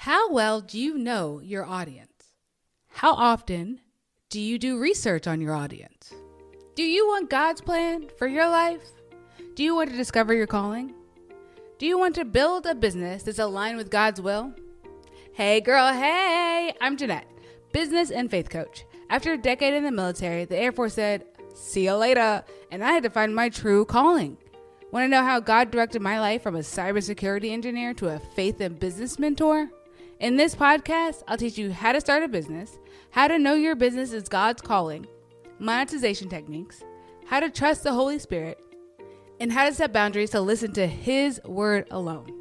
How well do you know your audience? How often do you do research on your audience? Do you want God's plan for your life? Do you want to discover your calling? Do you want to build a business that's aligned with God's will? Hey girl, hey! I'm Jeanette, business and faith coach. After a decade in the military, the Air Force said, see you later, and I had to find my true calling. Want to know how God directed my life from a cybersecurity engineer to a faith and business mentor? In this podcast, I'll teach you how to start a business, how to know your business is God's calling, monetization techniques, how to trust the Holy Spirit, and how to set boundaries to listen to His word alone.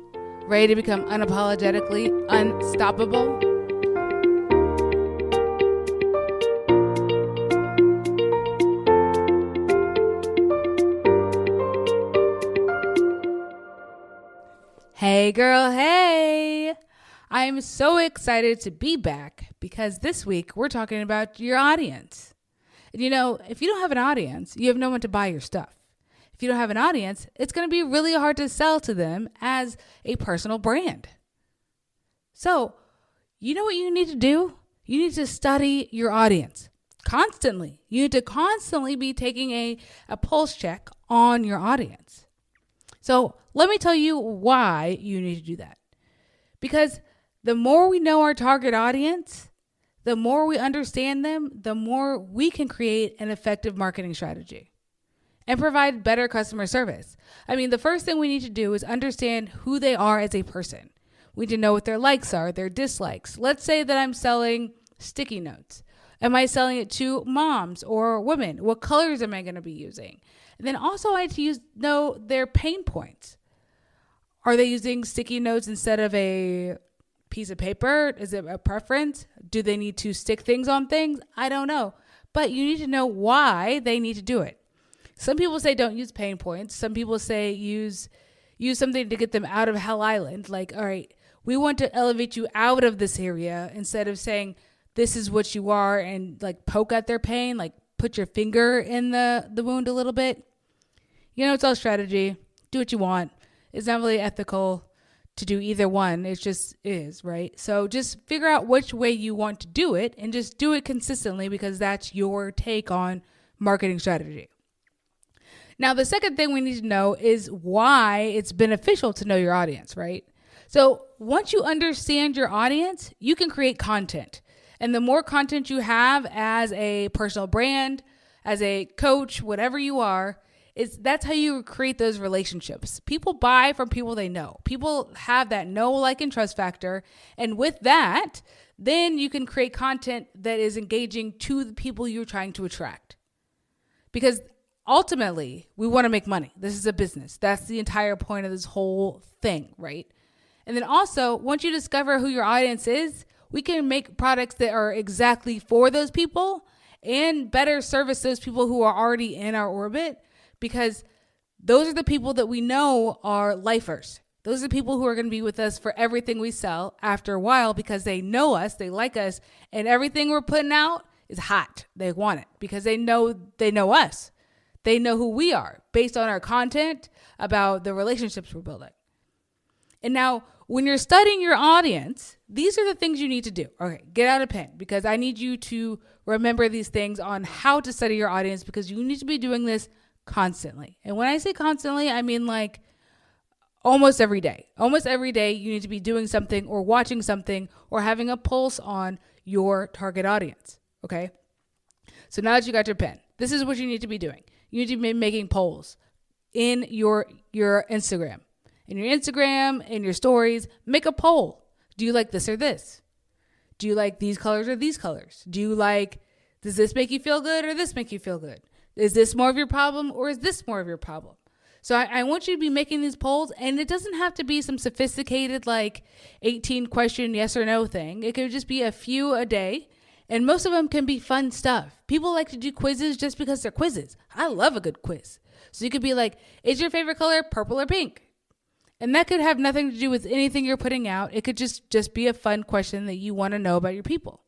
Ready to become unapologetically unstoppable? Hey girl, hey! I'm so excited to be back because this week we're talking about your audience. And you know, if you don't have an audience, you have no one to buy your stuff. If you don't have an audience, it's going to be really hard to sell to them as a personal brand. So, you know what you need to do? You need to study your audience constantly. You need to constantly be taking a pulse check on your audience. So, let me tell you why you need to do that. Because the more we know our target audience, the more we understand them, the more we can create an effective marketing strategy and provide better customer service. I mean, the first thing we need to do is understand who they are as a person. We need to know what their likes are, their dislikes. Let's say that I'm selling sticky notes. Am I selling it to moms or women? What colors am I going to be using? And then also I need to know their pain points. Are they using sticky notes instead of a piece of paper? Is it a preference? Do they need to stick things on things? I don't know. But you need to know why they need to do it. Some people say don't use pain points. Some people say use something to get them out of Hell Island. Like, all right, we want to elevate you out of this area instead of saying this is what you are and like poke at their pain, like put your finger in the wound a little bit. You know, it's all strategy. Do what you want. It's not really ethical to do either one. It just is, right? So just figure out which way you want to do it and just do it consistently because that's your take on marketing strategy. Now, the second thing we need to know is why it's beneficial to know your audience, right? So once you understand your audience, you can create content. And the more content you have as a personal brand, as a coach, whatever you are, that's how you create those relationships. People buy from people they know. People have that know, like, and trust factor. And with that, then you can create content that is engaging to the people you're trying to attract. Because ultimately, we want to make money. This is a business. That's the entire point of this whole thing, right? And then also, once you discover who your audience is, we can make products that are exactly for those people and better service those people who are already in our orbit. Because those are the people that we know are lifers. Those are the people who are going to be with us for everything we sell after a while because they know us, they like us, and everything we're putting out is hot. They want it because they know us. They know who we are based on our content about the relationships we're building. And now, when you're studying your audience, these are the things you need to do. Okay, get out a pen because I need you to remember these things on how to study your audience because you need to be doing this constantly. And when I say constantly, I mean like almost every day. Almost every day you need to be doing something or watching something or having a pulse on your target audience. Okay. So now that you got your pen, this is what you need to be doing. You need to be making polls in your Instagram. In your Instagram, in your stories, make a poll. Do you like this or this? Do you like these colors or these colors? Does this make you feel good or this make you feel good? Is this more of your problem or is this more of your problem? So I want you to be making these polls, and it doesn't have to be some sophisticated 18 question yes or no thing. It could just be a few a day, and most of them can be fun stuff. People like to do quizzes just because they're quizzes. I love a good quiz. So you could be like, is your favorite color purple or pink? And that could have nothing to do with anything you're putting out. It could just be a fun question that you want to know about your people.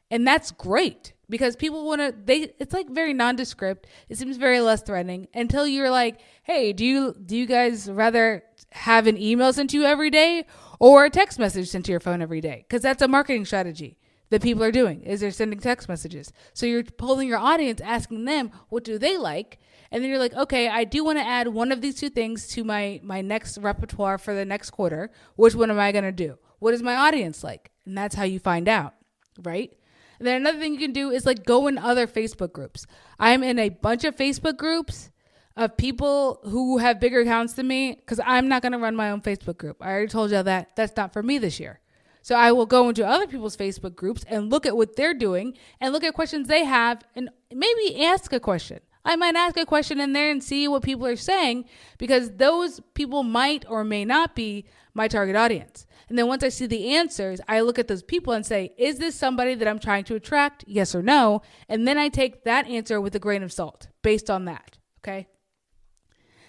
And that's great because people want to, it's like very nondescript. It seems very less threatening until you're like, hey, do you guys rather have an email sent to you every day or a text message sent to your phone every day, because that's a marketing strategy that people are doing, is they're sending text messages. So you're polling your audience, asking them what do they like, and then you're like, okay, I do want to add one of these two things to my next repertoire for the next quarter. Which one am I going to do? What is my audience like? And that's how you find out, right? And then another thing you can do is like go in other Facebook groups. I'm in a bunch of Facebook groups of people who have bigger accounts than me, because I'm not going to run my own Facebook group. I already told you that that's not for me this year. So I will go into other people's Facebook groups and look at what they're doing and look at questions they have and maybe ask a question. I might ask a question in there and see what people are saying, because those people might or may not be my target audience. And then once I see the answers, I look at those people and say, is this somebody that I'm trying to attract? Yes or no? And then I take that answer with a grain of salt based on that. Okay.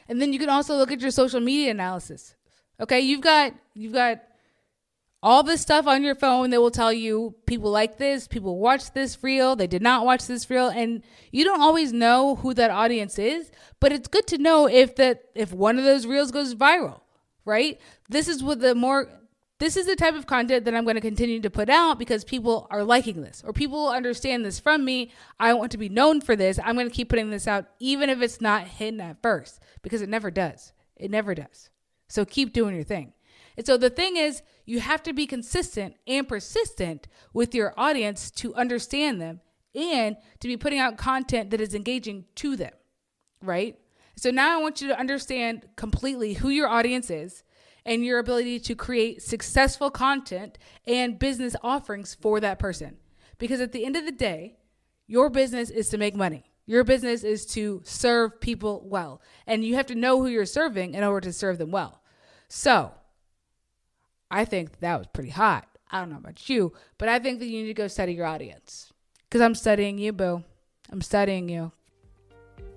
And then you can also look at your social media analysis. Okay. You've got all this stuff on your phone that will tell you people like this, people watch this reel, they did not watch this reel, and you don't always know who that audience is, but it's good to know if one of those reels goes viral, right? This is the type of content that I'm going to continue to put out because people are liking this, or people understand this from me. I want to be known for this. I'm going to keep putting this out even if it's not hidden at first, because it never does. It never does. So keep doing your thing. And so the thing is, you have to be consistent and persistent with your audience to understand them and to be putting out content that is engaging to them, right? So now I want you to understand completely who your audience is and your ability to create successful content and business offerings for that person. Because at the end of the day, your business is to make money. Your business is to serve people well. And you have to know who you're serving in order to serve them well. So I think that was pretty hot. I don't know about you, but I think that you need to go study your audience. Because I'm studying you, boo. I'm studying you.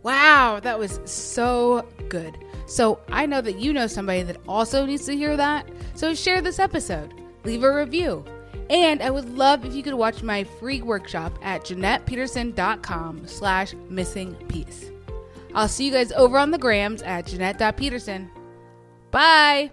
Wow, that was so good. So I know that you know somebody that also needs to hear that. So share this episode. Leave a review. And I would love if you could watch my free workshop at JeanettePeterson.com/missingpiece. I'll see you guys over on the grams at Jeanette.Peterson. Bye.